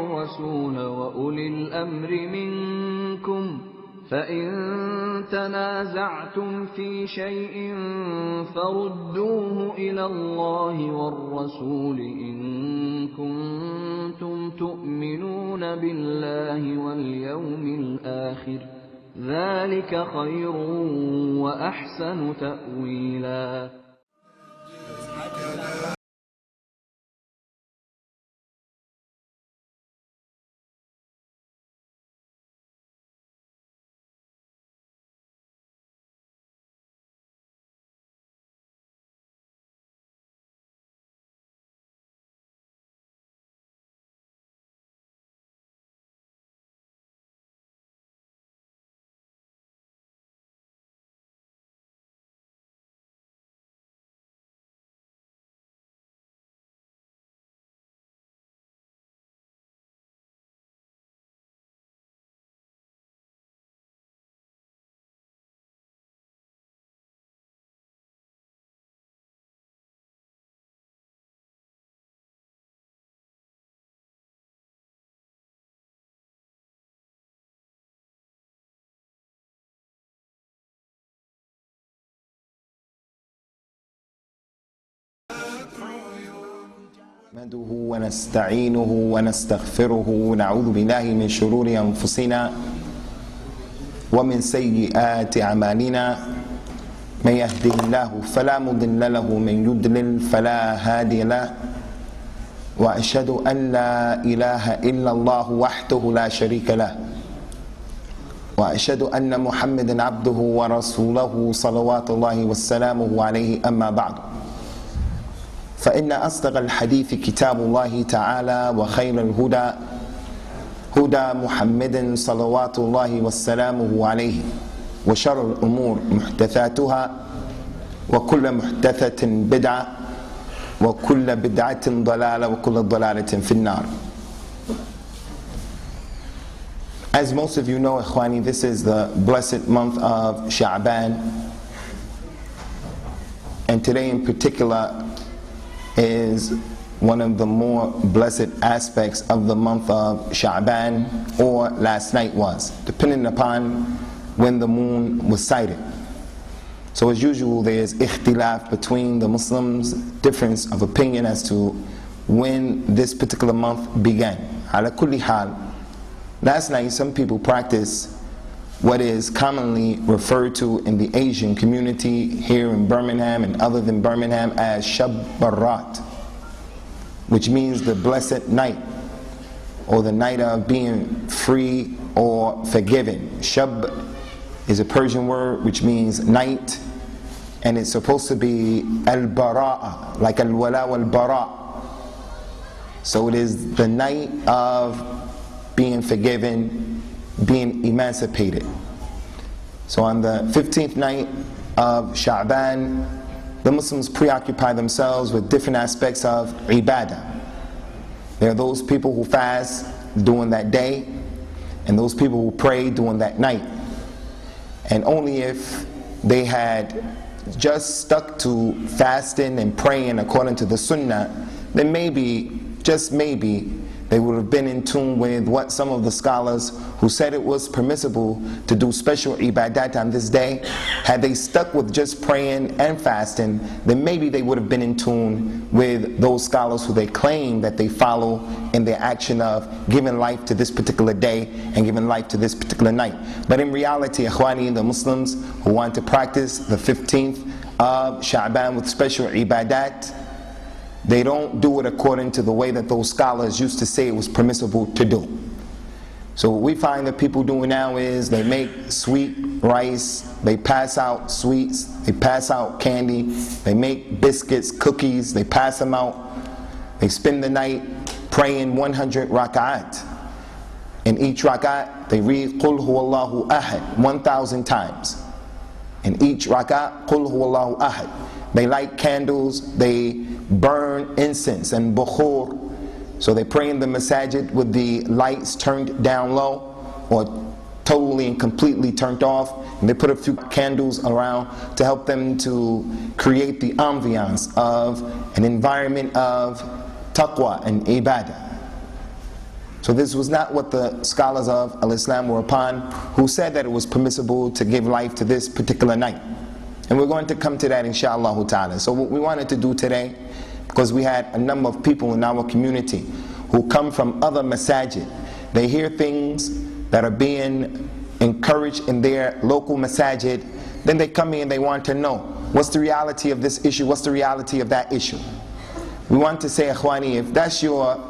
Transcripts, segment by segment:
والرسول وأولي الأمر منكم فإن تنازعتم في شيء فردوه إلى الله والرسول إن كنتم تؤمنون بالله واليوم الآخر ذلك خير وأحسن تأويلا. نحمده ونستعينه ونستغفره ونعوذ بالله من شرور أنفسنا ومن سيئات أعمالنا من يهده الله فلا مضل له ومن يضلل فلا هادي له وأشهد أن لا إله إلا الله وحده لا شريك له وأشهد أن محمدا عبده ورسوله صلوات الله وسلامه عليه أما بعد فإن أصدق الحديث كتاب الله تعالى وخير الهدى هدى محمد صلوات الله وسلامه عليه وشر الأمور محدثاتها وكل محدثة بدعة وكل بدعة ضلالة وكل ضلالة في النار. As most of you know, Ikhwani, this is the blessed month of Sha'baan, and today in particular is one of the more blessed aspects of the month of Sha'baan, or last night was, depending upon when the moon was sighted. So as usual, there is ikhtilaf between the Muslims, difference of opinion as to when this particular month began. Ala kulli hal, last night some people practiced what is commonly referred to in the Asian community here in Birmingham and other than Birmingham as Shab-e-baraat, which means the blessed night, or the night of being free or forgiven. Shab is a Persian word which means night, and it's supposed to be al-bara'a, like al-wala wal-bara'. So it is the night of being forgiven, being emancipated. So on the 15th night of Sha'baan, the Muslims preoccupy themselves with different aspects of ibadah. There are those people who fast during that day, and those people who pray during that night. And only if they had just stuck to fasting and praying according to the sunnah, then maybe, just maybe, they would have been in tune with what some of the scholars who said it was permissible to do special ibadat on this day, had they stuck with just praying and fasting, then maybe they would have been in tune with those scholars who they claim that they follow in their action of giving life to this particular day and giving life to this particular night. But in reality, Ikhwani, the Muslims who want to practice the 15th of Sha'baan with special ibadat, they don't do it according to the way that those scholars used to say it was permissible to do. So what we find that people doing now is they make sweet rice, they pass out sweets, they pass out candy, they make biscuits, cookies, they pass them out. They spend the night praying 100 rak'at. In each rak'at they read Qul huwallahu ahad 1,000 times. In each rak'at, Qul huwallahu ahad. They light candles, they burn incense and bukhur. So they pray in the masajid with the lights turned down low or totally and completely turned off, and they put a few candles around to help them to create the ambiance of an environment of taqwa and ibadah. So So this was not what the scholars of al-Islam were upon, who said that it was permissible to give life to this particular night. And we're going to come to that inshaAllah ta'ala. So what we wanted to do today, because we had a number of people in our community who come from other masajid, they hear things that are being encouraged in their local masajid, then they come in and they want to know, what's the reality of this issue, what's the reality of that issue. We want to say, Akhwani, if that's your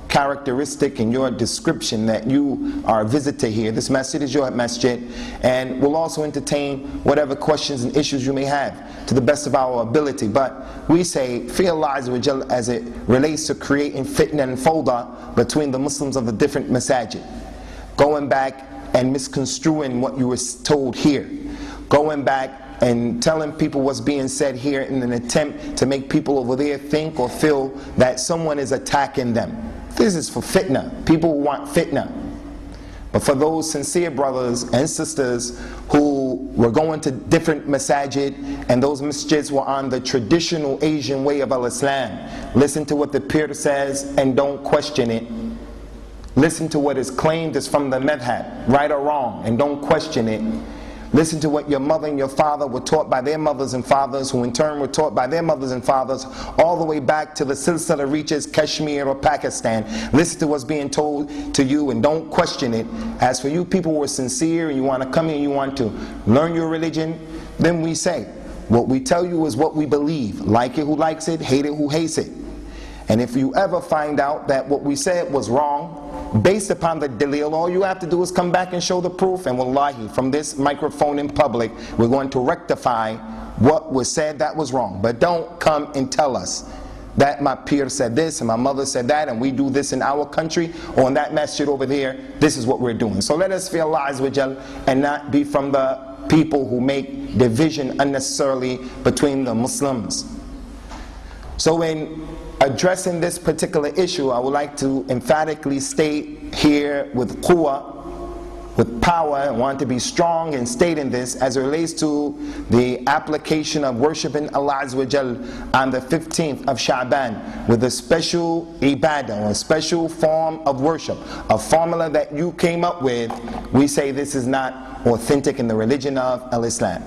characteristic and your description, that you are a visitor here, this masjid is your masjid, and we'll also entertain whatever questions and issues you may have to the best of our ability. But we say, fear Allah Azza wa Jal as it relates to creating fitna and fawda between the Muslims of the different masajid, going back and misconstruing what you were told here, going back and telling people what's being said here in an attempt to make people over there think or feel that someone is attacking them. This is for fitna. People want fitna. But for those sincere brothers and sisters who were going to different masajid, and those masjids were on the traditional Asian way of al-Islam, listen to what the pir says and don't question it. Listen to what is claimed is from the madhab, right or wrong, and don't question it. Listen to what your mother and your father were taught by their mothers and fathers, who in turn were taught by their mothers and fathers, all the way back to the silsila reaches Kashmir or Pakistan. Listen to what's being told to you and don't question it. As for you people who are sincere and you want to come here and you want to learn your religion, then we say, what we tell you is what we believe. Like it who likes it, hate it who hates it. And if you ever find out that what we said was wrong, based upon the dalil, all you have to do is come back and show the proof, and wallahi, from this microphone in public, we're going to rectify what was said that was wrong. But don't come and tell us that my peer said this and my mother said that, and we do this in our country or in that masjid over there. This is what we're doing. So let us fear Allah Azza wa Jal and not be from the people who make division unnecessarily between the Muslims. So in addressing this particular issue, I would like to emphatically state here with quwwah, with power, and want to be strong in stating this as it relates to the application of worshiping Allah Azza wa Jal on the 15th of Sha'baan with a special ibadah, or a special form of worship, a formula that you came up with. We say this is not authentic in the religion of al-Islam.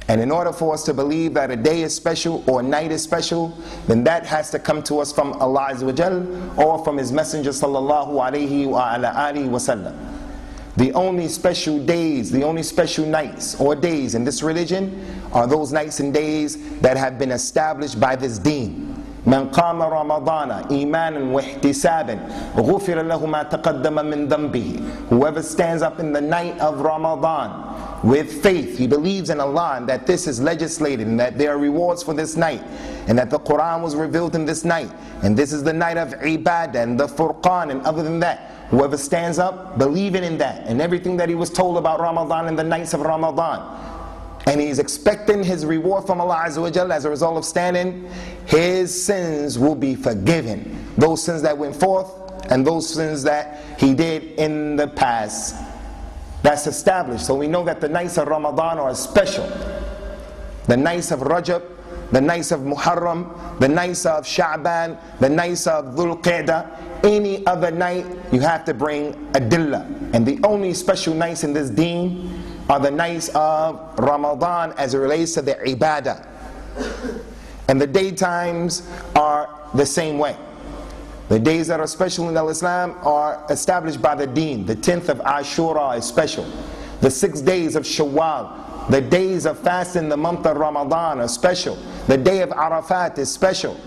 And in order for us to believe that a day is special or a night is special, then that has to come to us from Allah Azza wa Jal or from His Messenger sallallahu alayhi wa ala alihi wa sallam. The only special days, the only special nights or days in this religion are those nights and days that have been established by this deen. من قام رمضان إيمانا واحتسابا غفر له ما تقدم من ذنبه. Whoever stands up in the night of Ramadan with faith, he believes in Allah and that this is legislated and that there are rewards for this night and that the Qur'an was revealed in this night and this is the night of ibadah and the furqan, and other than that, whoever stands up believing in that and everything that he was told about Ramadan and the nights of Ramadan, and he's expecting his reward from Allah Azza wa Jal as a result of standing, his sins will be forgiven. Those sins that went forth and those sins that he did in the past. That's established. So we know that the nights of Ramadan are special. The nights of Rajab, the nights of Muharram, the nights of Sha'baan, the nights of al-Qadr. Any other night you have to bring adillah. And the only special nights in this deen are the nights of Ramadan as it relates to the ibadah. And the daytimes are the same way. The days that are special in al-Islam are established by the deen. The 10th of Ashura is special. The 6 days of Shawwal, the days of fasting in the month of Ramadan are special. The day of Arafat is special.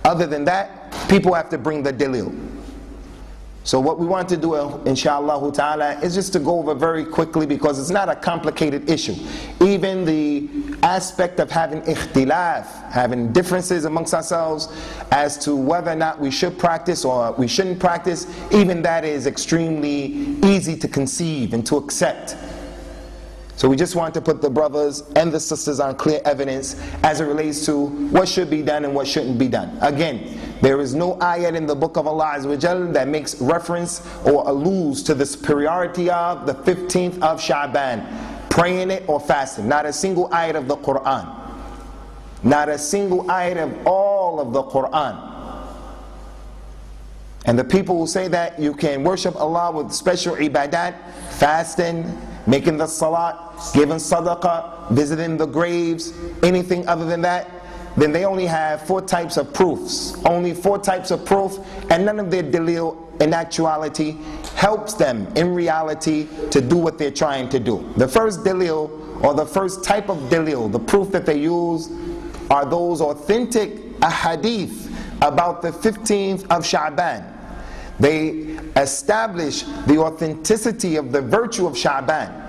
Other than that, people have to bring the dalil. So what we want to do, inshaAllah ta'ala, is just to go over very quickly, because it's not a complicated issue. Even the aspect of having ikhtilaf, having differences amongst ourselves as to whether or not we should practice or we shouldn't practice, even that is extremely easy to conceive and to accept. So we just want to put the brothers and the sisters on clear evidence as it relates to what should be done and what shouldn't be done. Again, there is no ayat in the book of Allah Azza wa Jal that makes reference or alludes to the superiority of the 15th of Sha'baan, praying it or fasting. Not a single ayat of the Qur'an. Not a single ayat of all of the Qur'an. And the people who say that you can worship Allah with special ibadat, fasting, making the salat, giving sadaqah, visiting the graves, anything other than that, then they only have 4 types of proofs. Only 4 types of proof, and none of their dalil in actuality helps them in reality to do what they're trying to do. The first dalil, or the first type of dalil, the proof that they use, are those authentic ahadith about the 15th of Sha'baan. They establish the authenticity of the virtue of Sha'baan.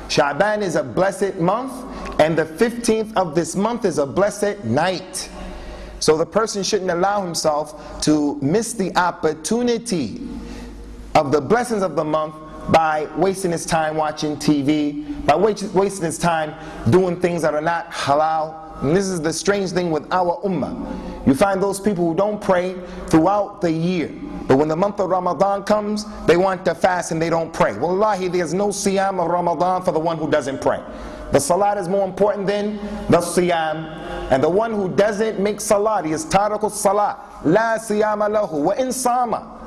Sha'baan is a blessed month, and the 15th of this month is a blessed night. So the person shouldn't allow himself to miss the opportunity of the blessings of the month by wasting his time watching TV, by wasting his time doing things that are not halal. And this is the strange thing with our ummah. You find those people who don't pray throughout the year, but when the month of Ramadan comes, they want to fast and they don't pray. Wallahi, there's no siyam of Ramadan for the one who doesn't pray. The salat is more important than the siyam. And the one who doesn't make salat, he is tariqus salat. La siyama lahu wa in sama.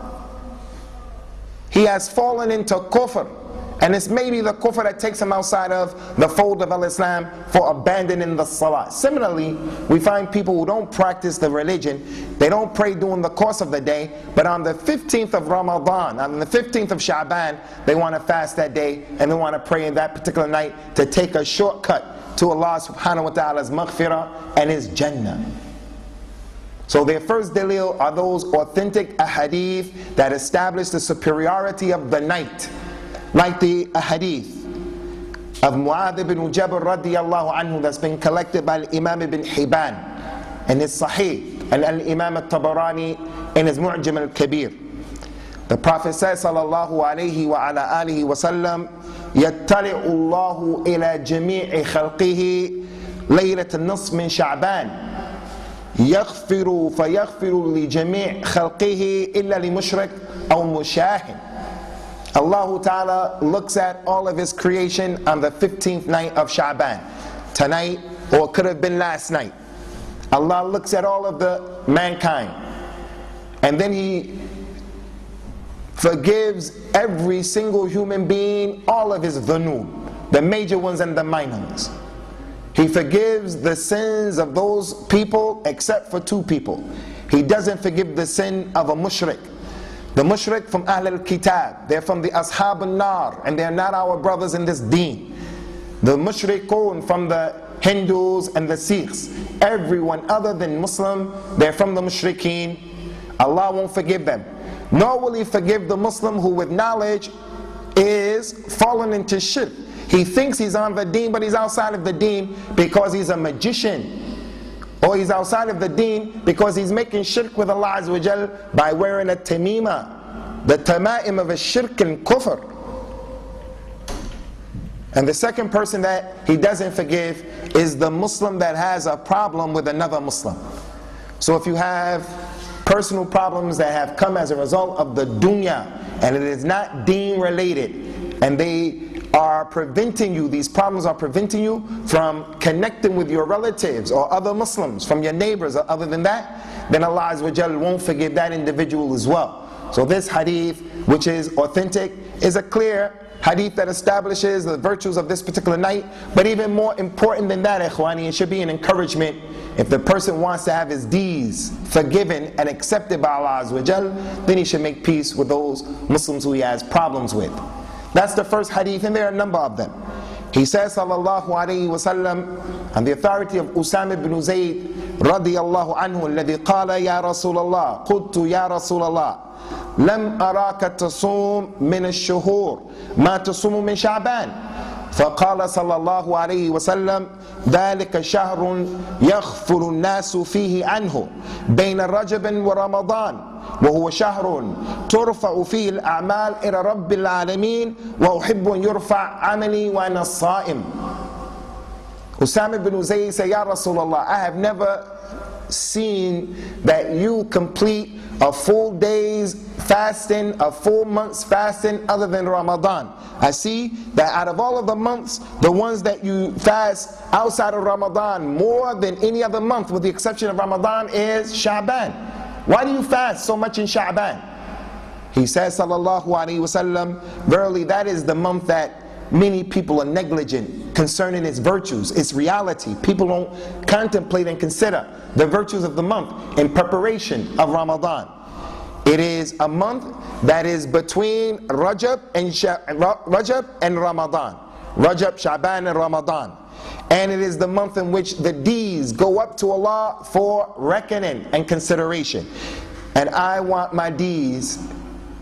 He has fallen into kufr. And it's maybe the kufr that takes him outside of the fold of al-Islam for abandoning the salat. Similarly, we find people who don't practice the religion, they don't pray during the course of the day, but on the 15th of Ramadan, on the 15th of Sha'baan, they want to fast that day and they want to pray in that particular night to take a shortcut to Allah subhanahu wa ta'ala's maghfirah and His Jannah. So their first dalil are those authentic ahadith that establish the superiority of the night. Like the hadith of Mu'adh ibn Jabal radiyallahu anhu that's been collected by Imam ibn Hibban in his Sahih, and al-Imam al-Tabari in his Mu'jam al-Kabir. The Prophet says sallallahu alayhi wa ala alihi wa sallam, يَتَّلِعُ اللَّهُ إِلَى جَمِيعِ خَلْقِهِ Laylatul-Nusf min Sha'baan يَغْفِرُ فَيَغْفِرُ لِجَمِيعِ خَلْقِهِ إِلَّا لِمُشْرِكٍ أَوْ مُشَاهِدٍ. Allah Ta'ala looks at all of His creation on the 15th night of Sha'baan. Tonight, or it could have been last night. Allah looks at all of the mankind. And then He forgives every single human being all of his dhunub, the major ones and the minor ones. He forgives the sins of those people except for 2 people. He doesn't forgive the sin of a mushrik. The mushrik from Ahl al-Kitab, they're from the Ashab al-Nar, and they're not our brothers in this deen. The mushrikun from the Hindus and the Sikhs, everyone other than Muslim, they're from the mushrikeen. Allah won't forgive them. Nor will He forgive the Muslim who with knowledge is fallen into shirk. He thinks he's on the deen, but he's outside of the deen because he's a magician. Or he's outside of the deen because he's making shirk with Allah Azza wa Jal by wearing a tamima, the tama'im of a shirk and kufr. And the second person that He doesn't forgive is the Muslim that has a problem with another Muslim. So if you have personal problems that have come as a result of the dunya, and it is not deen related, and they are preventing you, these problems are preventing you from connecting with your relatives or other Muslims, from your neighbors or other than that, then Allah Azza wa Jal won't forgive that individual as well. So this hadith, which is authentic, is a clear hadith that establishes the virtues of this particular night. But even more important than that, ikhwani, it should be an encouragement. If the person wants to have his deeds forgiven and accepted by Allah Azza wa Jal, then he should make peace with those Muslims who he has problems with. That's the first hadith, and there are a number of them. He says, sallallahu alayhi wa sallam, on the authority of Usamah ibn Zayd radiyallahu anhu, الذي قال يا رسول الله قلت يا رسول الله لم أراك تصوم من الشهور ما تصوم من شعبان فقال صلى الله عليه وسلم ذلك شهر يغفل الناس فيه عنه بين رجب ورمضان وهو شهر ترفع فيه الأعمال إلى رب العالمين وأحب أن يرفع عملي وأنا الصائم. Usamah ibn Zayd said, Ya Rasulullah, I have never seen that you complete a full day's fasting, a full month's fasting other than Ramadan. I see that out of all of the months, the ones that you fast outside of Ramadan more than any other month with the exception of Ramadan is Sha'baan. Why do you fast so much in Sha'baan? He says, sallallahu alaihi wasallam, verily that is the month that many people are negligent concerning its virtues, its reality. People don't contemplate and consider the virtues of the month in preparation of Ramadan. It is a month that is between Rajab and Ramadan. Rajab, Sha'baan and Ramadan. And it is the month in which the deeds go up to Allah for reckoning and consideration. And I want my deeds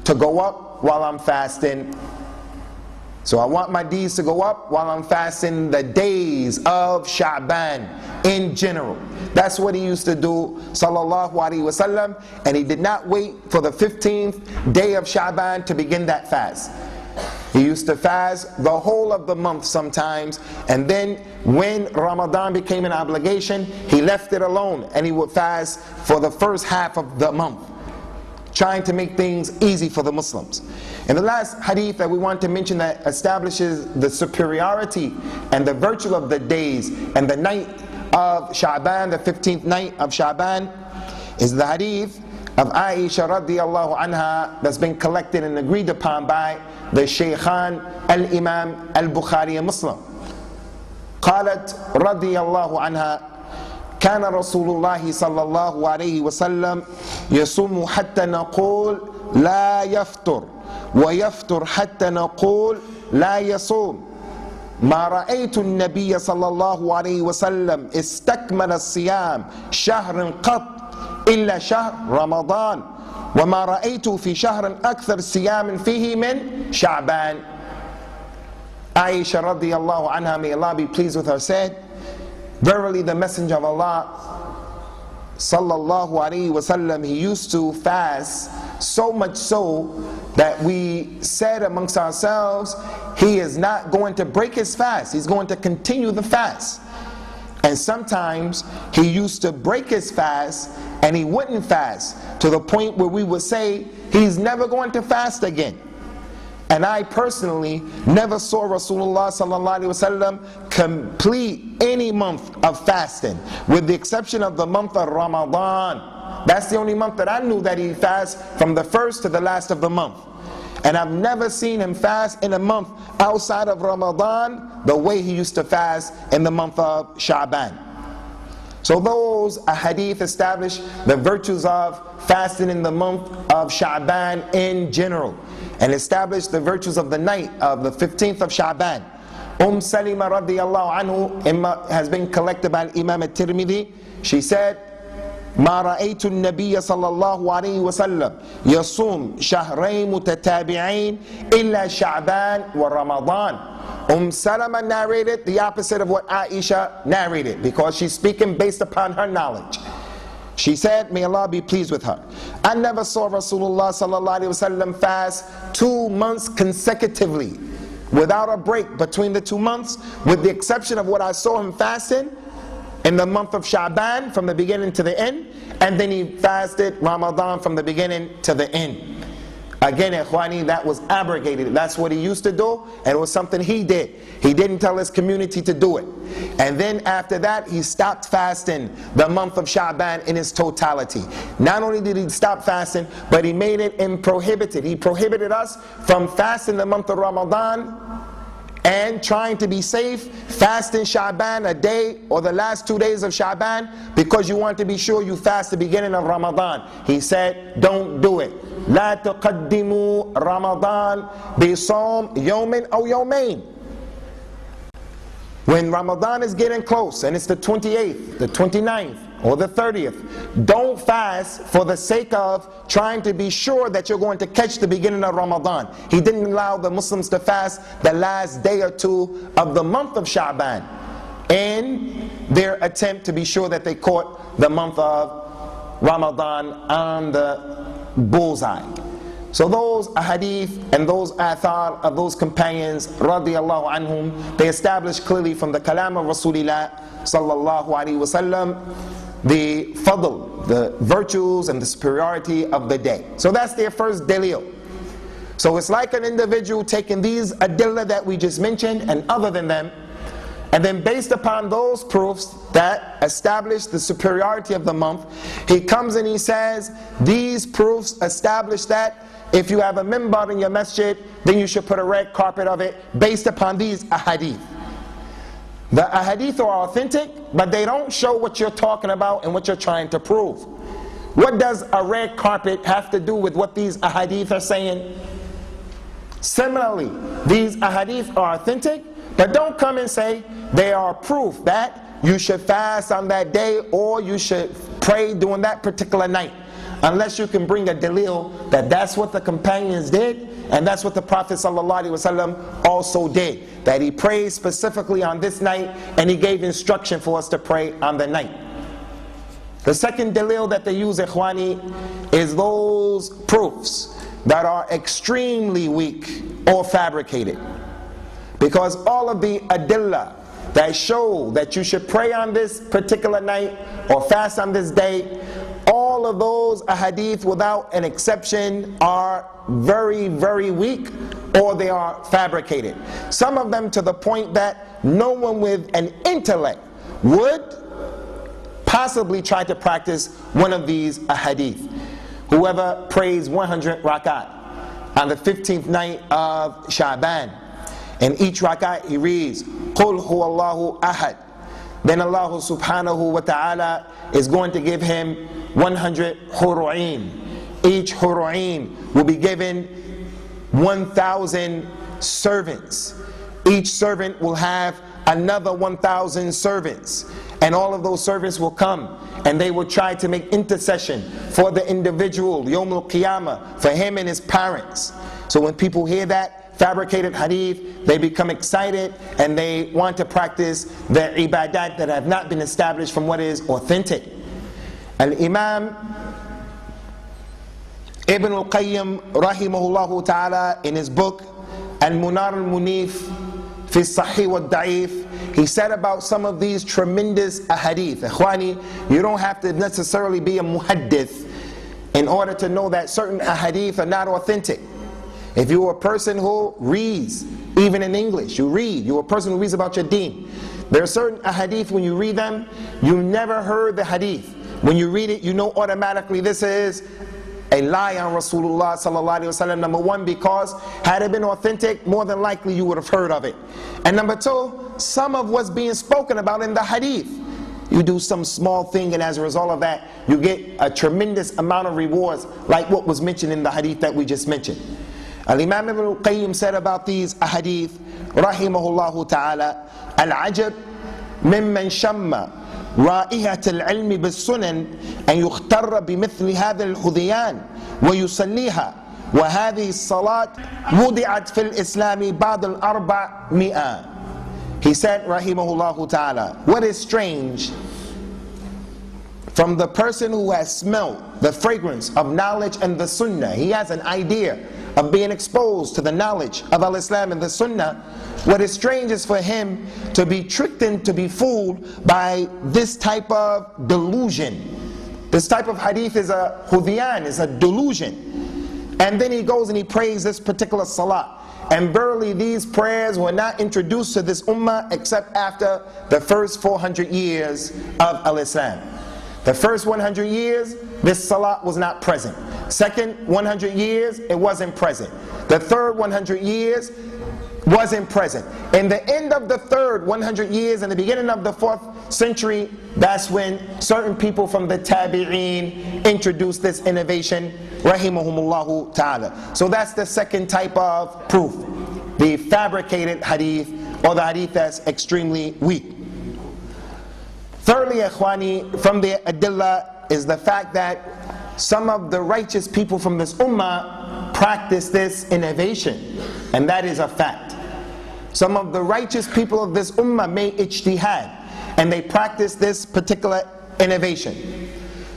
to go up while I'm fasting. So I want my deeds to go up while I'm fasting the days of Sha'baan in general. That's what he used to do, sallallahu alaihi wasallam, and he did not wait for the 15th day of Sha'baan to begin that fast. He used to fast the whole of the month sometimes, and then when Ramadan became an obligation, he left it alone and he would fast for the first half of the month, trying to make things easy for the Muslims. And the last hadith that we want to mention that establishes the superiority and the virtue of the days and the night of Sha'baan, the 15th night of Sha'baan, is the hadith of Aisha radiallahu anha that's been collected and agreed upon by the Shaykhan al-Imam al-Bukhari and Muslim. قالت رضي الله عنها كان رسول الله صلى الله عليه وسلم يصوم حتى نقول لا يفطر ويفطر حتى نقول لا يصوم ما رأيت النبي صلى الله عليه وسلم استكمل الصيام شهر قط إلا شهر رمضان وما رأيت في شهر أكثر صيام فيه من شعبان. Aisha radiallahu anha, may Allah be pleased with her, said, verily the Messenger of Allah sallallahu alaihi wasallam, he used to fast so much so that we said amongst ourselves, he is not going to break his fast, he's going to continue the fast. And sometimes he used to break his fast and he wouldn't fast, to the point where we would say he's never going to fast again. And I personally never saw Rasulullah sallallahu alaihi wasallam complete any month of fasting, with the exception of the month of Ramadan. That's the only month that I knew that he fasts from the first to the last of the month. And I've never seen him fast in a month outside of Ramadan the way he used to fast in the month of Sha'baan. So those hadith establish the virtues of fasting in the month of Sha'baan in general, and establish the virtues of the night of the 15th of Sha'baan. Salima radiallahu anhu has been collected by Imam At-Tirmidhi. She said, ما رأيت النبي صلى الله عليه وسلم يصوم شهرين متتابعين إلا شعبان ورمضان. Salama narrated the opposite of what Aisha narrated, because she's speaking based upon her knowledge. She said, may Allah be pleased with her, I never saw Rasulullah sallallahu alaihi wasallam fast 2 months consecutively without a break between the 2 months, with the exception of what I saw him fasting in the month of Sha'baan from the beginning to the end, and then he fasted Ramadan from the beginning to the end. Again, ikhwani, that was abrogated. That's what he used to do, and it was something he did. He didn't tell his community to do it. And then after that, he stopped fasting the month of Sha'baan in its totality. Not only did he stop fasting, but he made it prohibited. He prohibited us from fasting the month of Ramadan and trying to be safe, fasting Sha'baan a day or the last 2 days of Sha'baan, because you want to be sure you fast the beginning of Ramadan. He said, don't do it. لا تقدموا رمضان بصوم يوم أو يومين. When Ramadan is getting close and it's the 28th, the 29th, or the 30th, don't fast for the sake of trying to be sure that you're going to catch the beginning of Ramadan. He didn't allow the Muslims to fast the last day or two of the month of Sha'baan in their attempt to be sure that they caught the month of Ramadan on the bullseye. So those ahadith and those athar of those companions radiallahu anhum, they establish clearly from the kalam of Rasulullah sallallahu alaihi wasallam the fadl, the virtues and the superiority of the day. So that's their first dalil. So it's like an individual taking these adillah that we just mentioned and other than them, and then based upon those proofs that establish the superiority of the month, he comes and he says, these proofs establish that if you have a minbar in your masjid, then you should put a red carpet of it based upon these ahadith. The ahadith are authentic, but they don't show what you're talking about and what you're trying to prove. What does a red carpet have to do with what these ahadith are saying? Similarly, these ahadith are authentic, but don't come and say they are proof that you should fast on that day or you should pray during that particular night, unless you can bring a dalil that that's what the companions did and that's what the Prophet ﷺ also did, that he prayed specifically on this night and he gave instruction for us to pray on the night. The second dalil that they use, ikhwani, is those proofs that are extremely weak or fabricated. Because all of the adillah that show that you should pray on this particular night or fast on this day, all of those ahadith without an exception are very, very weak, or they are fabricated. Some of them to the point that no one with an intellect would possibly try to practice one of these ahadith. Whoever prays 100 rakat on the 15th night of Sha'baan, and each rakat he reads Qul huwallahu ahad, then Allah subhanahu wa ta'ala is going to give him 100 huru'in. Each huru'in will be given 1,000 servants. Each servant will have another 1,000 servants, and all of those servants will come and they will try to make intercession for the individual Yawm al-Qiyamah, for him and his parents. So when people hear that fabricated hadith, they become excited and they want to practice the ibadat that have not been established from what is authentic. Al-Imam Ibn al-Qayyim rahimahullah ta'ala, in his book Al-Munar al-Munif fi Sahih wa Da'if, he said about some of these tremendous ahadith, ikhwani, you don't have to necessarily be a muhaddith in order to know that certain ahadith are not authentic. If you're a person who reads, even in English, you're a person who reads about your deen, there are certain ahadith when you read them, you never heard the hadith. When you read it, you know automatically this is a lie on Rasulullah sallallahu alaihi wasallam. Number one, because had it been authentic, more than likely you would have heard of it. And number two, some of what's being spoken about in the hadith, you do some small thing and as a result of that, you get a tremendous amount of rewards, like what was mentioned in the hadith that we just mentioned. Al-Imam Ibn al-Qayyim said about these ahadith, rahimahullah ta'ala, al-ajab mimman shamma رائحة العلم بالسنن أن يختر بمثل هذا الهذيان ويصليها وهذه الصلاة وضعت في الإسلام بعد ال400. He said rahimahullah ta'ala, what is strange from the person who has smelled the fragrance of knowledge and the sunnah, he has an idea of being exposed to the knowledge of al-Islam and the sunnah. What is strange is for him to be tricked and to be fooled by this type of delusion. This type of hadith is a hudhiyan, is a delusion. And then he goes and he prays this particular salah. And verily these prayers were not introduced to this ummah except after the first 400 years of al-Islam. The first 100 years, this salat was not present. Second 100 years, it wasn't present. The third 100 years wasn't present. In the end of the third 100 years and the beginning of the 4th century, that's when certain people from the Tabi'een introduced this innovation, rahimahumullahu ta'ala. So that's the second type of proof, the fabricated hadith, or the hadith that's extremely weak. Thirdly, ikhwani, from the adillah is the fact that some of the righteous people from this ummah practice this innovation, and that is a fact. Some of the righteous people of this ummah made ijtihad, and they practice this particular innovation.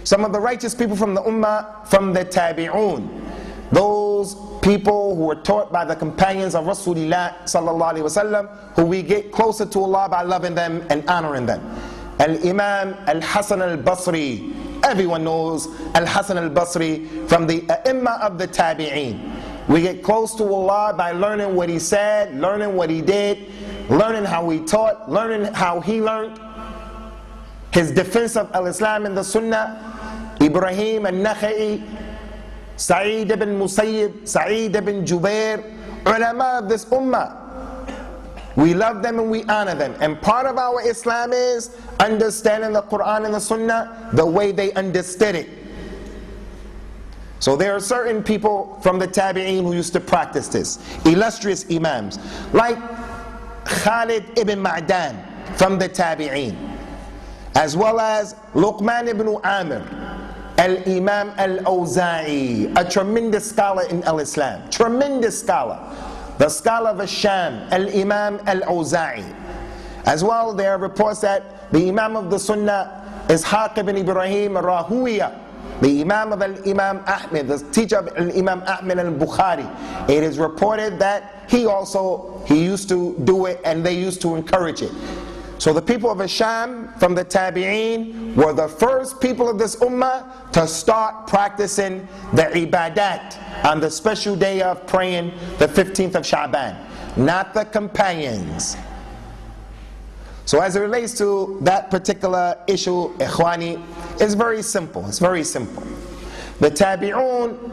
Some of the righteous people from the ummah, from the tabi'un, those people who were taught by the companions of Rasulullah sallallahu alaihi wasallam, who we get closer to Allah by loving them and honoring them. Al-Imam al-Hasan al-Basri, everyone knows al-Hasan al-Basri from the A'imma of the Tabi'een. We get close to Allah by learning what he said, learning what he did, learning how he taught, learning how he learned. His defense of al-Islam and the Sunnah, Ibrahim al-Nakha'i, Sa'id ibn Musayyib, Sa'id ibn Jubair, ulama of this ummah. We love them and we honor them. And part of our Islam is understanding the Qur'an and the Sunnah the way they understood it. So there are certain people from the Tabi'een who used to practice this. Illustrious Imams, like Khalid ibn Ma'dan from the Tabi'een, as well as Luqman ibn Amir, al-Imam al-Awza'i, a tremendous scholar in al-Islam, tremendous scholar. The scholar of Sham, al-Imam al-Awza'i. As well, there are reports that the Imam of the Sunnah is Ishaq ibn Ibrahim al-Rahuwiya, the Imam of al-Imam Ahmed, the teacher of al-Imam Ahmed al-Bukhari. It is reported that he used to do it and they used to encourage it. So the people of Sham from the Tabi'een were the first people of this ummah to start practicing the ibadat on the special day of praying the 15th of Shabaan, not the companions. So as it relates to that particular issue, ikhwani, it's very simple. It's very simple. The Tabi'un,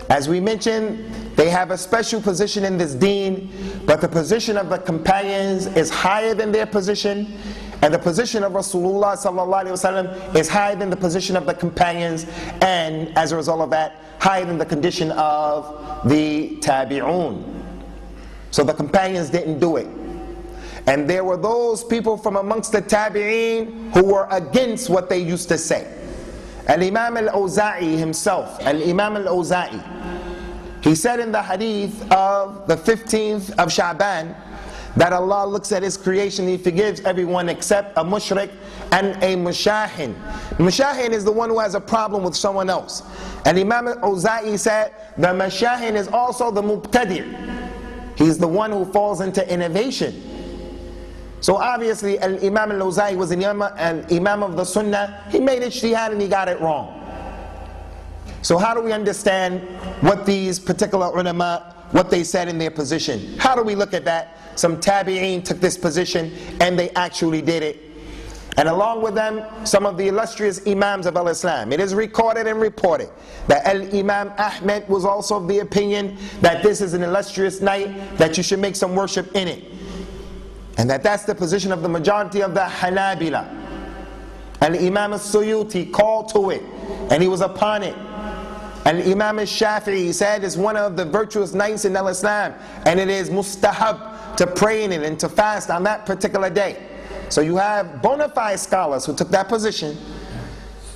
as we mentioned, they have a special position in this deen, but the position of the companions is higher than their position, and the position of Rasulullah sallallahu alaihi wasallam is higher than the position of the companions, and as a result of that, higher than the condition of the Tabi'un. So the companions didn't do it. And there were those people from amongst the Tabi'een who were against what they used to say. Al-Imam al-Awza'i himself, Al-Imam al-Awza'i, he said in the hadith of the 15th of Shabaan that Allah looks at His creation, He forgives everyone except a mushrik and a mushahin. Mushahin is the one who has a problem with someone else. And Imam al-Awza'i said the mushahin is also the mubtadi'. He's the one who falls into innovation. So obviously Al-Imam al-Awza'i was an imam of the Sunnah. He made ijtihad and he got it wrong. So how do we understand what these particular ulama, what they said in their position? How do we look at that? Some Tabi'een took this position and they actually did it. And along with them, some of the illustrious Imams of al-Islam. It is recorded and reported that Al-Imam Ahmed was also of the opinion that this is an illustrious night, that you should make some worship in it. And that's the position of the majority of the Hanabila. Al-Imam al-Suyuti called to it, and he was upon it. Al-Imam al-Shafi'i said it's one of the virtuous nights in al-Islam, and it is mustahab to pray in it and to fast on that particular day. So you have bona fide scholars who took that position.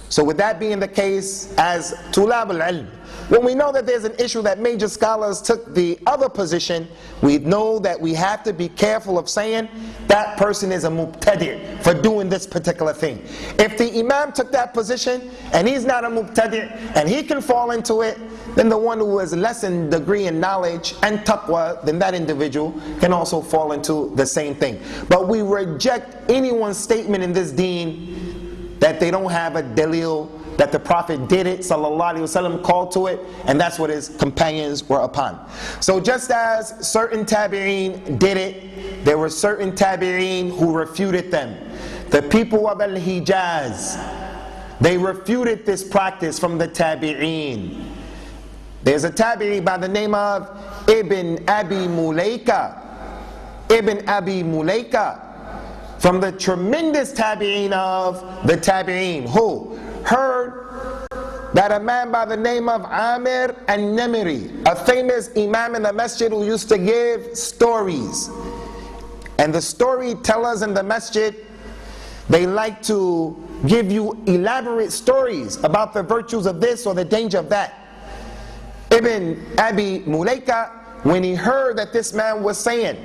So with that being the case, as tulab al-ilm, when we know that there's an issue that major scholars took the other position, we know that we have to be careful of saying that person is a mubtadi' for doing this particular thing. If the imam took that position and he's not a mubtadi' and he can fall into it, then the one who has less in degree in knowledge and taqwa than that individual can also fall into the same thing. But we reject anyone's statement in this deen that they don't have a dalil, that the Prophet did it, sallallahu alaihi wasallam, called to it, and that's what his companions were upon. So just as certain Tabi'een did it, there were certain Tabi'een who refuted them. The people of al-Hijaz, they refuted this practice from the Tabi'een. There's a Tabi'i by the name of Ibn Abi Mulaika. Ibn Abi Mulaika, from the tremendous Tabi'een of the Tabi'een, who heard that a man by the name of Amir al-Namiri, a famous imam in the masjid who used to give stories. And the storytellers in the masjid, they like to give you elaborate stories about the virtues of this or the danger of that. Ibn Abi Mulaika, when he heard that this man was saying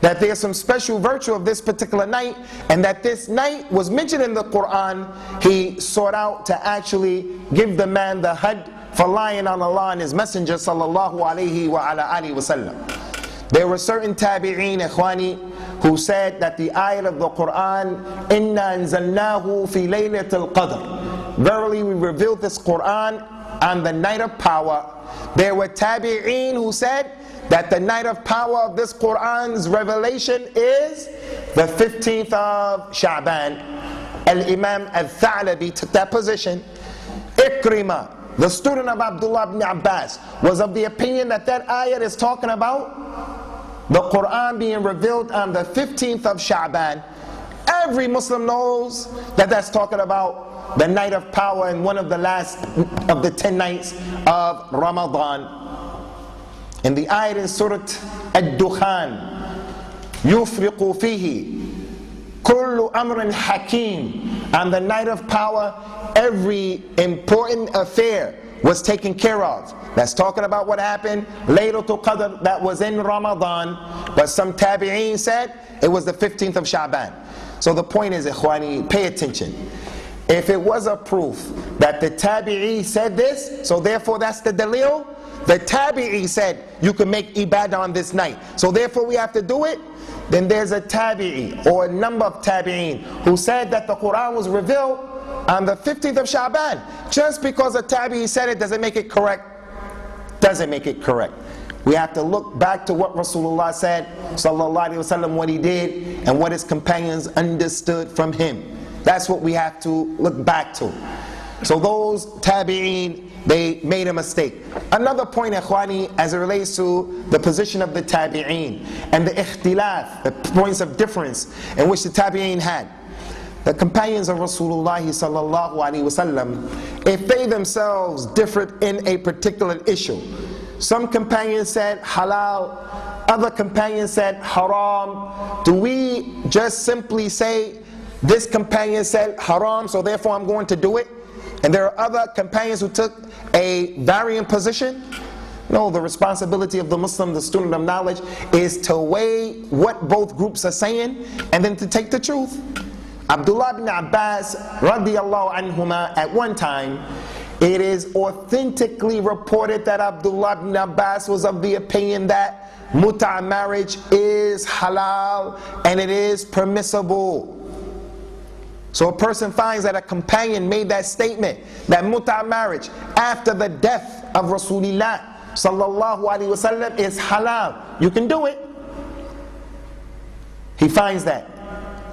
that there's some special virtue of this particular night, and that this night was mentioned in the Qur'an, he sought out to actually give the man the had for lying on Allah and His Messenger sallallahu alaihi wa ala alihi wasallam. There were certain Tabi'een, ikhwani, who said that the ayat of the Qur'an, Inna anzalnahu fi Laylatul-Qadr, verily we revealed this Qur'an on the night of power. There were Tabi'een who said that the night of power of this Qur'an's revelation is the 15th of Shabaan. Al-Imam al-Tha'labi took that position. Ikrimah the student of Abdullah ibn Abbas, was of the opinion that that ayat is talking about the Qur'an being revealed on the 15th of Shabaan, every Muslim knows that that's talking about the night of power and one of the last of the 10 nights of Ramadan. In the ayat in Surah al-Dukhaan, يُفْرِقُ فِيهِ كُلُّ أَمْرٍ حَكِيمٍ. On the night of power, every important affair was taken care of. That's talking about what happened Laylatul-Qadr, that was in Ramadan, but some tabi'een said it was the 15th of Shabaan. So the point is, ikhwani, pay attention. If it was a proof that the tabi'i said this, so therefore that's the dalil. The tabi'i said you can make ibadah on this night, so therefore we have to do it. Then there's a tabi'i or a number of tabi'een who said that the Qur'an was revealed on the 15th of Sha'baan. Just because a tabi'i said it doesn't make it correct. Doesn't make it correct. We have to look back to what Rasulullah said, sallallahu alaihi wasallam, what he did and what his companions understood from him. That's what we have to look back to. So those tabi'een, they made a mistake. Another point, ikhwani, as it relates to the position of the tabi'een and the ikhtilaf, the points of difference in which the tabi'een had. The companions of Rasulullah sallallahu alaihi wasallam, if they themselves differed in a particular issue, some companions said halal, other companions said haram. Do we just simply say this companion said haram, so therefore I'm going to do it? And there are other companions who took a varying position? No, the responsibility of the Muslim, the student of knowledge, is to weigh what both groups are saying and then to take the truth. Abdullah ibn Abbas radiyallahu anhuma, at one time, it is authentically reported that Abdullah ibn Abbas was of the opinion that muta' marriage is halal and it is permissible. So a person finds that a companion made that statement, that muta' marriage after the death of Rasulullah sallallahu alaihi wasallam is halal. You can do it. He finds that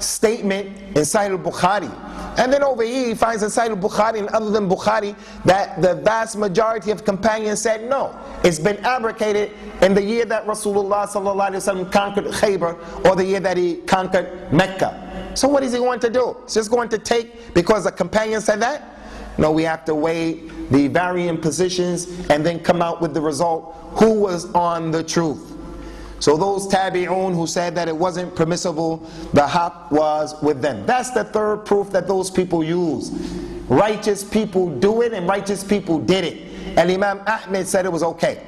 statement in Sahih al-Bukhari. And then over here he finds in Sahih al-Bukhari and other than Bukhari that the vast majority of companions said no. It's been abrogated in the year that Rasulullah sallallahu alaihi wasallam conquered Khaybar, or the year that he conquered Mecca. So what is he going to do? He's just going to take because the companion said that? No, we have to weigh the varying positions and then come out with the result. Who was on the truth? So those tabi'un who said that it wasn't permissible, the haqq was with them. That's the third proof that those people use. Righteous people do it and righteous people did it. Al-Imam Ahmed said it was okay.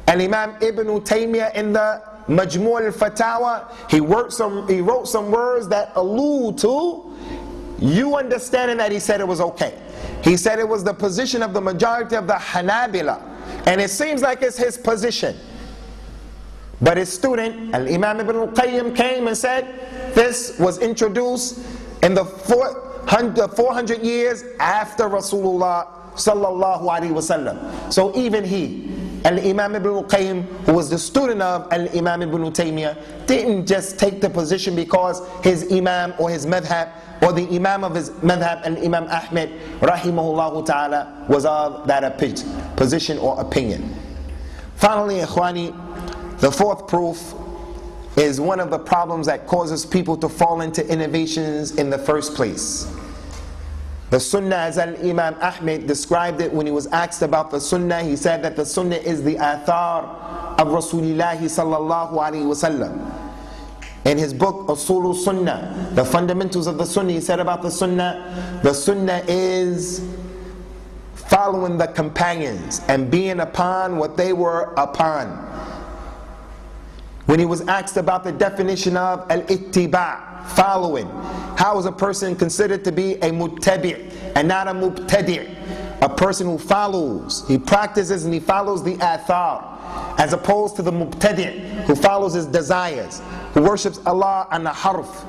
Al-Imam Ibn Taymiyyah in the Majmu' al-Fatawa, he wrote some words that allude to you understanding that he said it was okay. He said it was the position of the majority of the Hanabila, and it seems like it's his position. But his student, Al-Imam Ibn al-Qayyim, came and said this was introduced in the 400 years after Rasulullah sallallahu alaihi wasallam. So even he, Al-Imam Ibn al-Qayyim, who was the student of Al-Imam Ibn Taymiyyah, didn't just take the position because his imam or his madhab or the imam of his madhab, Al-Imam Ahmed rahimahullah ta'ala, was of that position or opinion. Finally, ikhwani, the fourth proof is one of the problems that causes people to fall into innovations in the first place. The Sunnah, as Al-Imam Ahmed described it when he was asked about the Sunnah, he said that the Sunnah is the athar of Rasulullah sallallahu alaihi wasallam. In his book Usul Sunnah, the fundamentals of the Sunnah, he said about the Sunnah is following the companions and being upon what they were upon. When he was asked about the definition of al-ittiba', following, how is a person considered to be a muttabi' and not a mubtadi'? A person who follows, he practices and he follows the athar, as opposed to the mubtadi' who follows his desires, who worships Allah on the harf.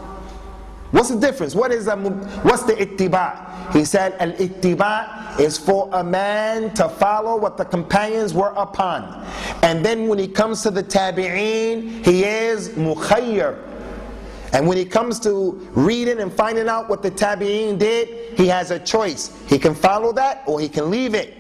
What's the difference? What's the ittiba'? He said al-ittiba' is for a man to follow what the companions were upon, and then when he comes to the tabi'een, he is mukhayyar. And when he comes to reading and finding out what the Tabi'een did, he has a choice. He can follow that or he can leave it.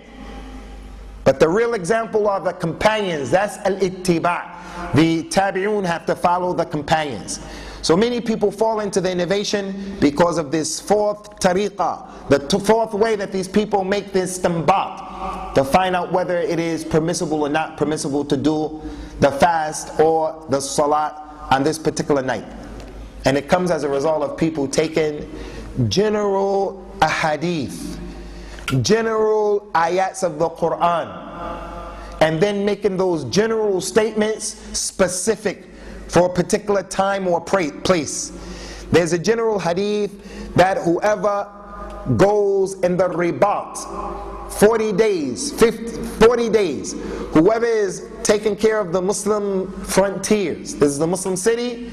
But the real example are the companions. That's al-ittiba'. The Tabi'un have to follow the companions. So many people fall into the innovation because of this fourth tariqah, the fourth way that these people make this istinbat to find out whether it is permissible or not permissible to do the fast or the salat on this particular night. And it comes as a result of people taking general ahadith, general ayats of the Qur'an, and then making those general statements specific for a particular time or place. There's a general hadith that whoever goes in the ribat 40 days, 40 days, whoever is taking care of the Muslim frontiers, this is the Muslim city,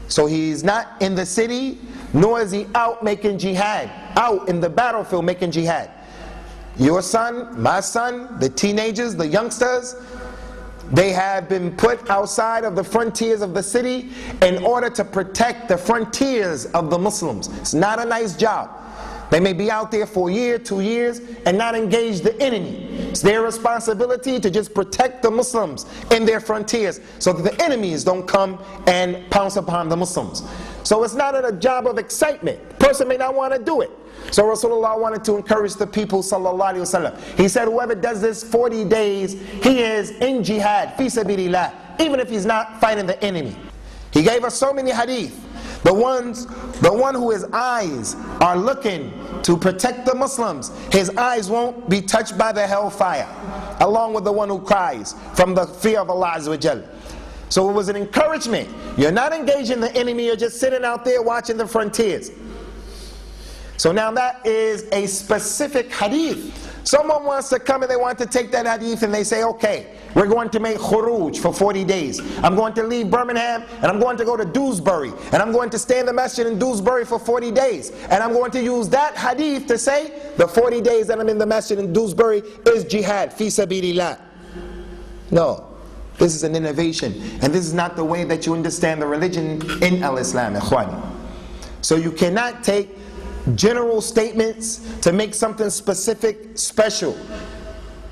so he's not in the city, nor is he out making jihad, out in the battlefield making jihad. Your son, my son, the teenagers, the youngsters, they have been put outside of the frontiers of the city in order to protect the frontiers of the Muslims. It's not a nice job. They may be out there for a year, 2 years, and not engage the enemy. It's their responsibility to just protect the Muslims in their frontiers so that the enemies don't come and pounce upon the Muslims. So it's not a job of excitement. The person may not want to do it. So Rasulullah wanted to encourage the people, sallallahu alaihi wasallam. He said, whoever does this 40 days, he is in jihad, fi sabilillah, even if he's not fighting the enemy. He gave us so many hadith. The one who his eyes are looking to protect the Muslims, his eyes won't be touched by the hellfire, along with the one who cries from the fear of Allah Azza wa Jal. So it was an encouragement. You're not engaging the enemy, you're just sitting out there watching the frontiers. So now that is a specific hadith. Someone wants to come and they want to take that hadith and they say, okay, we're going to make khuruj for 40 days. I'm going to leave Birmingham and I'm going to go to Dewsbury and I'm going to stay in the masjid in Dewsbury for 40 days. And I'm going to use that hadith to say the 40 days that I'm in the masjid in Dewsbury is jihad, fi sabilillah. No, this is an innovation. And this is not the way that you understand the religion in al-Islam, ikhwani. So you cannot take general statements to make something specific special.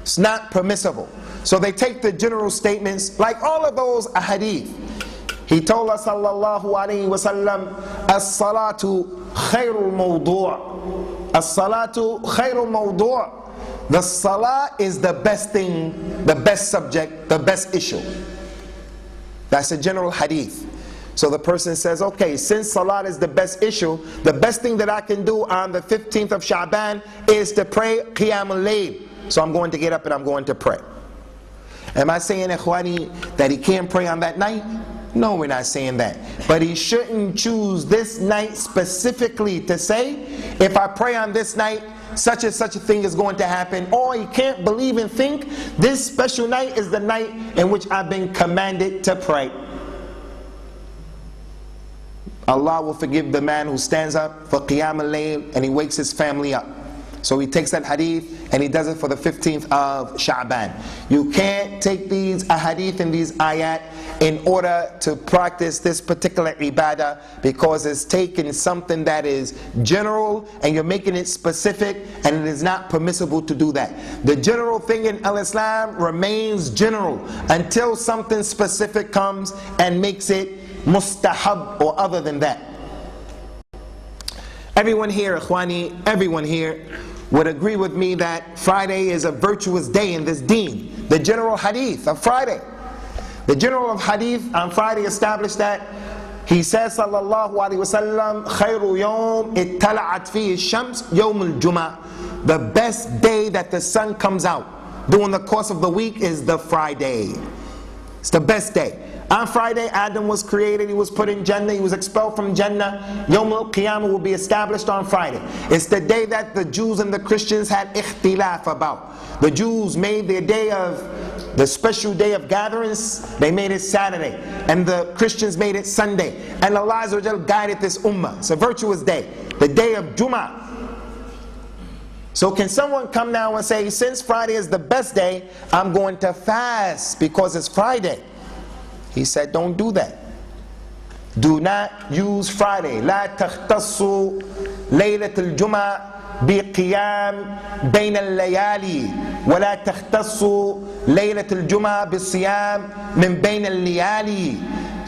It's not permissible. So they take the general statements, like all of those ahadith. He told us, sallallahu alayhi wa sallam, as-salatu khayrul mawdu'. As-salatu khayrul mawdu'. The salah is the best thing, the best subject, the best issue. That's a general hadith. So the person says, okay, since salat is the best issue, the best thing that I can do on the 15th of Shabaan is to pray qiyam al-layl. So I'm going to get up and I'm going to pray. Am I saying, ikhwani, that he can't pray on that night? No, we're not saying that. But he shouldn't choose this night specifically to say, if I pray on this night, such and such a thing is going to happen. Or he can't believe and think, this special night is the night in which I've been commanded to pray. Allah will forgive the man who stands up for qiyam al-layl and he wakes his family up. So he takes that hadith and he does it for the 15th of Sha'baan. You can't take these ahadith and these ayat in order to practice this particular ibadah, because it's taking something that is general and you're making it specific, and it is not permissible to do that. The general thing in al-Islam remains general until something specific comes and makes it mustahab or other than that. Everyone here, ikhwani, everyone here would agree with me that Friday is a virtuous day in this deen. The general hadith of Friday. The general of hadith on Friday established that. He says, sallallahu alaihi wasallam, khayru yawm ittala'at fihi shams yawm al-jum'ah. The best day that the sun comes out during the course of the week is the Friday. It's the best day. On Friday, Adam was created, he was put in Jannah, he was expelled from Jannah. Yawm al-Qiyamah will be established on Friday. It's the day that the Jews and the Christians had ikhtilaf about. The Jews made their day of, the special day of gatherings, they made it Saturday. And the Christians made it Sunday. And Allah Azza wa Jal guided this ummah. It's a virtuous day. The day of Jummah. So can someone come now and say, since Friday is the best day, I'm going to fast because it's Friday? He said, don't do that. Do not use Friday. لا تختصوا ليلة الجمعة بقيام بين الليالي ولا تختصوا ليلة الجمعة بالصيام من بين الليالي.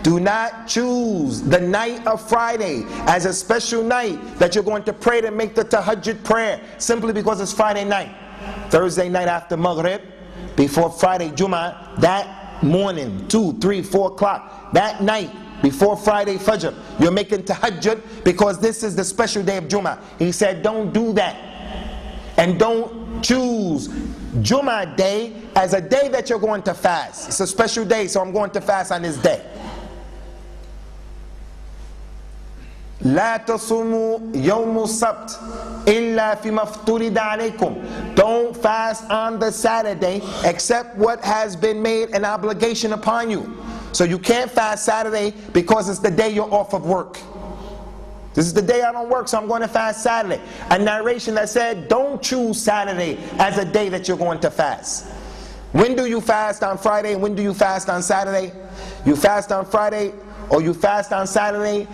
Do not choose the night of Friday as a special night that you're going to pray to make the tahajjud prayer simply because it's Friday night. Thursday night after Maghrib, before Friday Jummah, that morning, 2, 3, 4 o'clock, that night, before Friday Fajr, you're making tahajjud because this is the special day of Jummah. He said, don't do that. And don't choose Jummah day as a day that you're going to fast. It's a special day, so I'm going to fast on this day. لا تصوموا يوم السبت إلا فيما افترض عليكم. Don't fast on the Saturday except what has been made an obligation upon you. So you can't fast Saturday because it's the day you're off of work. This is the day I don't work, so I'm going to fast Saturday. A narration that said, don't choose Saturday as a day that you're going to fast. When do you fast on Friday and when do you fast on Saturday? You fast on Friday or you fast on Saturday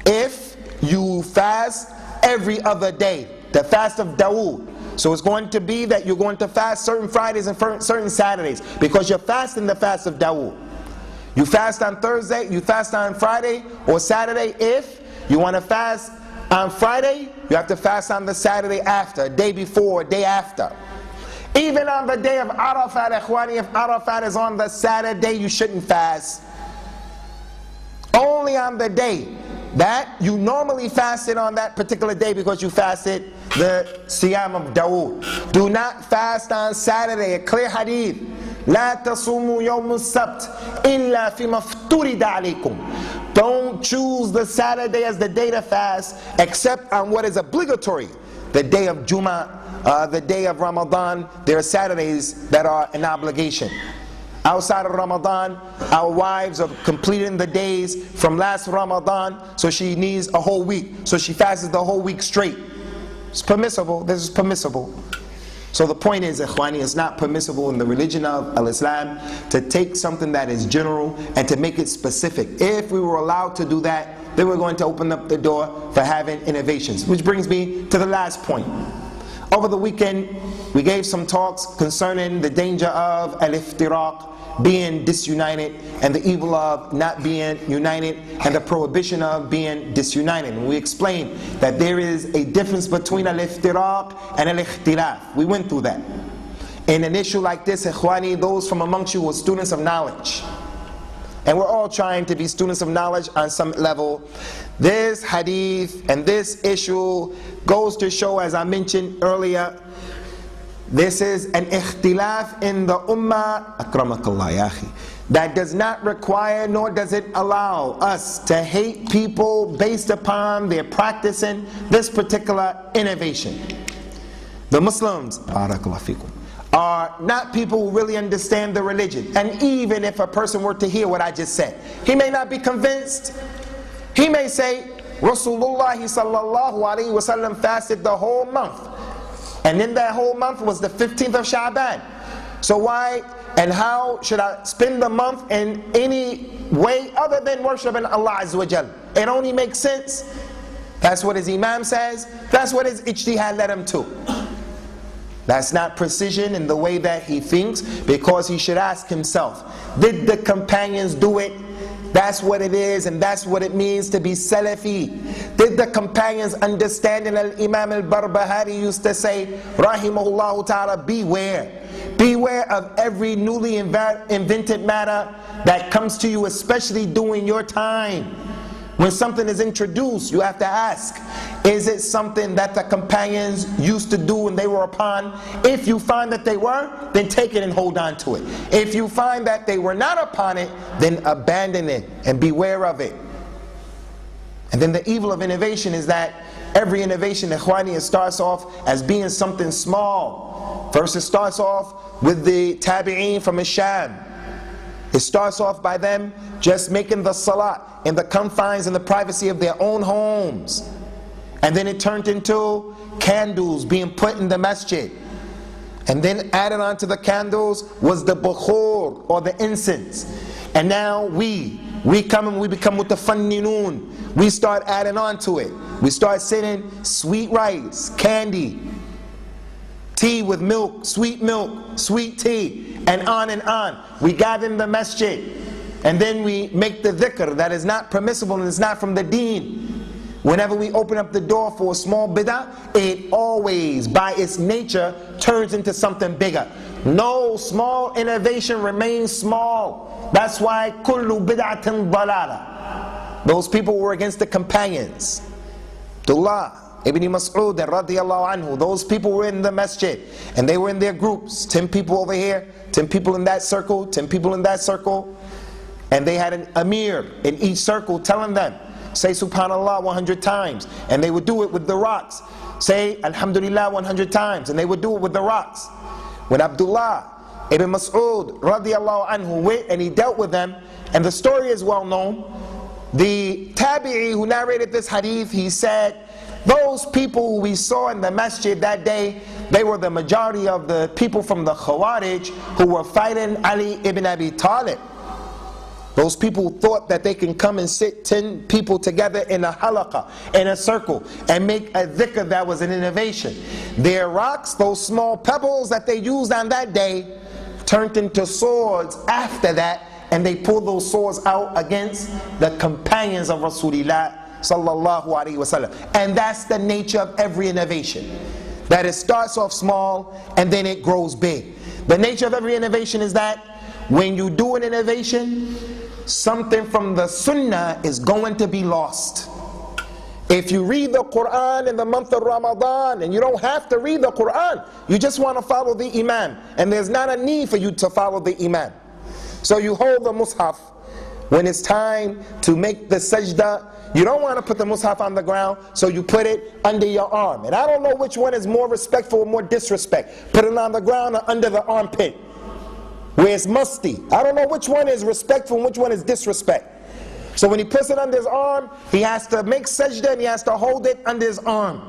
if you fast every other day, the fast of Dawood. So it's going to be that you're going to fast certain Fridays and certain Saturdays because you're fasting the fast of Dawood. You fast on Thursday, you fast on Friday or Saturday. If you want to fast on Friday, you have to fast on the Saturday after, day before, day after. Even on the day of Arafat, Ikhwani, if Arafat is on the Saturday, you shouldn't fast. Only on the day that you normally fasted on that particular day because you fasted the Siyam of Dawood. Do not fast on Saturday. A clear hadith. لا تصوموا يوم السبت إلا فيما افترض عليكم. Don't choose the Saturday as the day to fast except on what is obligatory. The day of Jummah, the day of Ramadan, there are Saturdays that are an obligation. Outside of Ramadan, our wives are completing the days from last Ramadan, so she needs a whole week. So she fasts the whole week straight. It's permissible. This is permissible. So the point is, Ikhwani, it's not permissible in the religion of Al-Islam to take something that is general and to make it specific. If we were allowed to do that, then we're going to open up the door for having innovations. Which brings me to the last point. Over the weekend, we gave some talks concerning the danger of al-iftiraq, being disunited, and the evil of not being united, and the prohibition of being disunited. And we explained that there is a difference between al-iftiraq and al-ikhtilaf. We went through that. In an issue like this, Ikhwani, those from amongst you were students of knowledge. And we're all trying to be students of knowledge on some level. This hadith and this issue goes to show, as I mentioned earlier, this is an ikhtilaf in the ummah, akramakallah ya akhi, that does not require nor does it allow us to hate people based upon their practicing this particular innovation. The Muslims, barakallahu fikum, are not people who really understand the religion. And even if a person were to hear what I just said, he may not be convinced. He may say, Rasulullah sallallahu alayhi wa sallam fasted the whole month. And in that whole month was the 15th of Shabaan. So why and how should I spend the month in any way other than worshiping Allah Azza wa Jal? It only makes sense. That's what his Imam says. That's what his ijtihad led him to. That's not precision in the way that he thinks, because he should ask himself, did the companions do it? That's what it is, and that's what it means to be Salafi. Did the companions understand? And Imam al-Barbahari used to say, rahimahullah ta'ala, beware. Beware of every newly invented matter that comes to you, especially during your time. When something is introduced, you have to ask, is it something that the companions used to do and they were upon? If you find that they were, then take it and hold on to it. If you find that they were not upon it, then abandon it and beware of it. And then the evil of innovation is that every innovation, Ikhwani, it starts off as being something small. First it starts off with the tabi'een from Sham. It starts off by them just making the salat in the confines and the privacy of their own homes. And then it turned into candles being put in the masjid. And then added on to the candles was the bukhur, or the incense. And now we, we come and we become mutafanninun. We start adding on to it. We start sitting sweet rice, candy, tea with milk, sweet tea, and on and on. We gather in the masjid, and then we make the dhikr that is not permissible and is not from the deen. Whenever we open up the door for a small bid'ah, it always, by its nature, turns into something bigger. No small innovation remains small. That's why kullu bid'atin dalala. Those people were against the companions. Abdullah ibn Mas'ud radiyallahu anhu, those people were in the masjid, and they were in their groups, 10 people over here, 10 people in that circle, 10 people in that circle, and they had an amir in each circle telling them, say subhanallah 100 times, and they would do it with the rocks. Say alhamdulillah 100 times, and they would do it with the rocks. When Abdullah ibn Mas'ud radiyallahu anhu went and he dealt with them, and the story is well known, the Tabi'i who narrated this hadith, he said, those people who we saw in the masjid that day, they were the majority of the people from the Khawarij who were fighting Ali ibn Abi Talib. Those people thought that they can come and sit 10 people together in a halaqah, in a circle, and make a dhikr that was an innovation. Their rocks, those small pebbles that they used on that day, turned into swords after that, and they pulled those swords out against the companions of Rasulullah sallallahu alaihi wasallam. And that's the nature of every innovation. That it starts off small and then it grows big. The nature of every innovation is that when you do an innovation, something from the sunnah is going to be lost. If you read the Qur'an in the month of Ramadan, and you don't have to read the Qur'an, you just want to follow the Imam, and there's not a need for you to follow the Imam. So you hold the Mus'haf. When it's time to make the sajda, you don't want to put the Mus'haf on the ground, so you put it under your arm. And I don't know which one is more respectful or more disrespect. Put it on the ground or under the armpit, where it's musty. I don't know which one is respectful and which one is disrespect. So when he puts it under his arm, he has to make sajda and he has to hold it under his arm.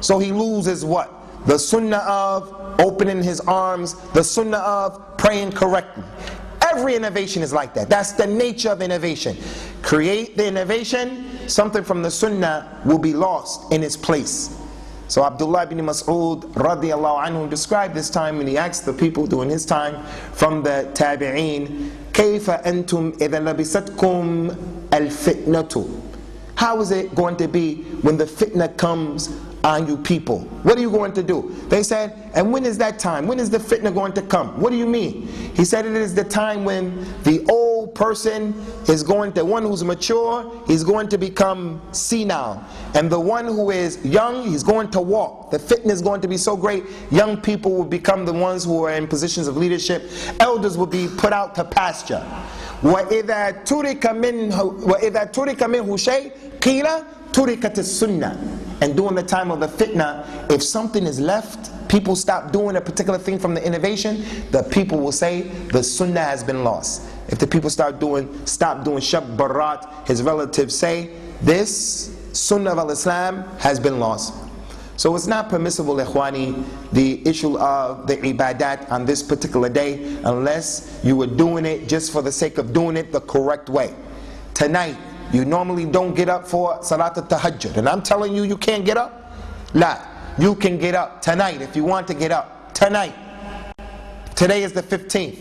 So he loses what? The sunnah of opening his arms, the sunnah of praying correctly. Every innovation is like that. That's the nature of innovation. Create the innovation, something from the sunnah will be lost in its place. So Abdullah ibn Mas'ud radiyallahu anhu described this time when he asked the people during his time from the Tabi'een, كَيْفَ أَنْتُمْ إِذَا لَبِسَتْكُمْ الْفِتْنَةُ. How is it going to be when the fitna comes on you people? What are you going to do? They said, and when is that time? When is the fitna going to come? What do you mean? He said it is the time when the old person is going to, one who's mature, he's going to become senile. And the one who is young, he's going to walk. The fitna is going to be so great, young people will become the ones who are in positions of leadership. Elders will be put out to pasture. وَإِذَا تُرِكَ مِنْهُ شَيْءٍ قِيلَ تُرِكَتِ السُّنَّةِ. And during the time of the fitna, if something is left, people stop doing a particular thing from the innovation, the people will say the sunnah has been lost. If the people stop doing Shab-e-baraat, his relatives say this sunnah of al-Islam has been lost. So it's not permissible, ikhwani, the issue of the ibadat on this particular day, unless you were doing it just for the sake of doing it the correct way. Tonight, you normally don't get up for Salat al-Tahajjud, and I'm telling you, you can't get up. La, you can get up tonight if you want to get up tonight. Today is the 15th,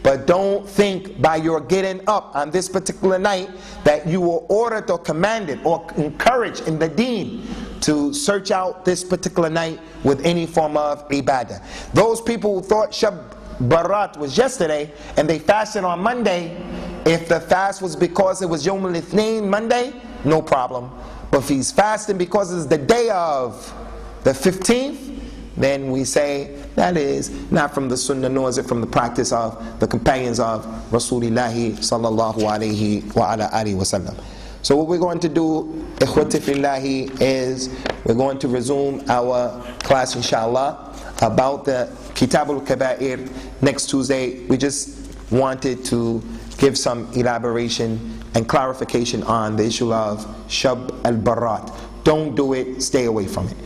but don't think by your getting up on this particular night that you were ordered or commanded or encouraged in the deen to search out this particular night with any form of ibadah. Those people who thought Shab-e-barat was yesterday and they fasted on Monday, if the fast was because it was Yawm al-Ithnain, Monday, no problem. But if he's fasting because it's the day of the 15th, then we say that is not from the sunnah, nor is it from the practice of the companions of Rasulullah sallallahu alayhi wa ala alihi wa sallam. So what we're going to do, ikhwati fillahi, is we're going to resume our class inshallah about the Kitab al-Kaba'ir next Tuesday. We just wanted to give some elaboration and clarification on the issue of Shab-e-barat. Don't do it, stay away from it.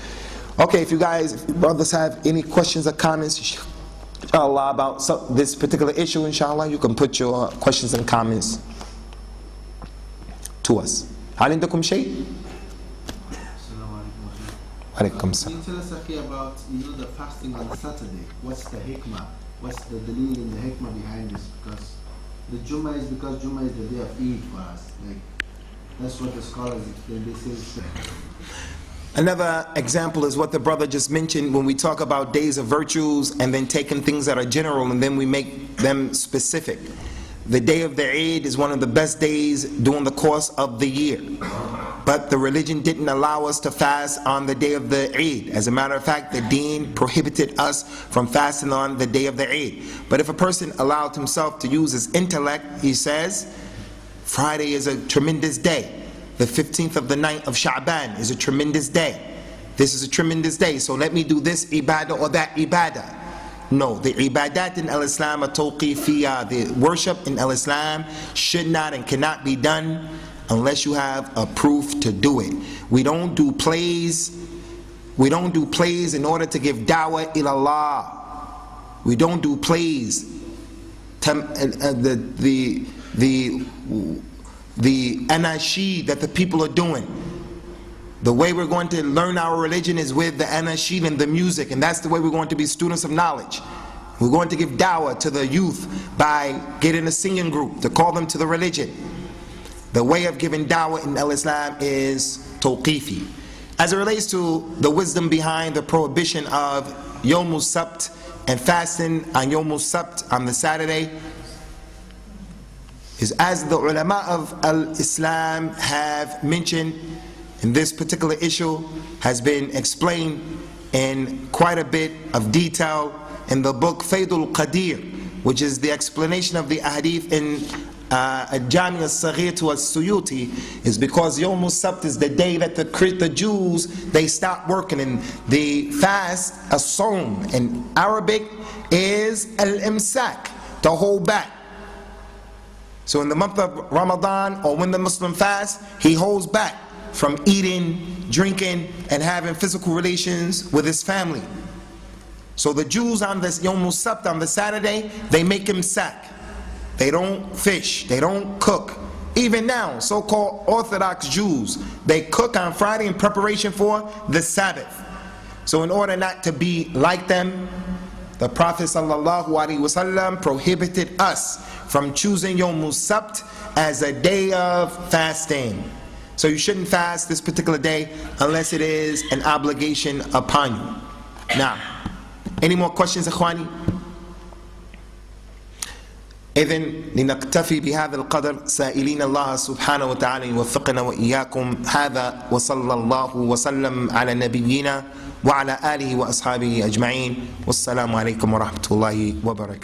Okay, if you brothers have any questions or comments, inshallah, about this particular issue, inshallah, you can put your questions and comments. to us. هل عندكم شيء؟ عليكم السلام. Can you tell us Akhi, about the fasting on Saturday? What's the hikmah? What's the dalil and the hikmah behind this? Because the Jummah is the day of Eid for us. Like, that's what the scholars explain. They say. Another example is what the brother just mentioned when we talk about days of virtues and then taking things that are general and then we make them specific. The day of the Eid is one of the best days during the course of the year. But the religion didn't allow us to fast on the day of the Eid. As a matter of fact, the deen prohibited us from fasting on the day of the Eid. But if a person allowed himself to use his intellect, he says, Friday is a tremendous day. The 15th of the night of Sha'baan is a tremendous day. This is a tremendous day, so let me do this ibadah or that ibadah. No, the ibadat in al-Islam are tawqifiyah. The worship in al-Islam should not and cannot be done unless you have a proof to do it. We don't do plays. We don't do plays in order to give da'wah ilallah. We don't do plays. The anashid that the people are doing. The way we're going to learn our religion is with the anashid and the music, and that's the way we're going to be students of knowledge. We're going to give da'wah to the youth by getting a singing group to call them to the religion. The way of giving da'wah in al-Islam is tawqifi. As it relates to the wisdom behind the prohibition of Yawmul Sabt and fasting on Yawmul Sabt on the Saturday, is as the ulama of al-Islam have mentioned, and this particular issue has been explained in quite a bit of detail in the book al-Qadr, which is the explanation of the hadith in al-Jami al-Saghir to al-Suyuti, is because Yawmul Sabt is the day that the Jews, they stop working, and the fast, as-sawm in Arabic is al-imsak, to hold back. So in the month of Ramadan, or when the Muslim fasts, he holds back from eating, drinking, and having physical relations with his family. So the Jews on this Yawmul Sabt, on the Saturday, they make imsak. They don't fish, they don't cook. Even now, so-called Orthodox Jews, they cook on Friday in preparation for the Sabbath. So in order not to be like them, the Prophet ﷺ prohibited us from choosing Yawmul Sabt as a day of fasting. So you shouldn't fast this particular day unless it is an obligation upon you. Now, any more questions, Ikhwani? إذن لنكتفي بهذا القدر سائلين الله سبحانه وتعالى يوفقنا وإياكم. هذا وصلى الله وسلم على نبينا وعلى آله وأصحابه أجمعين. والسلام عليكم ورحمة الله وبركاته.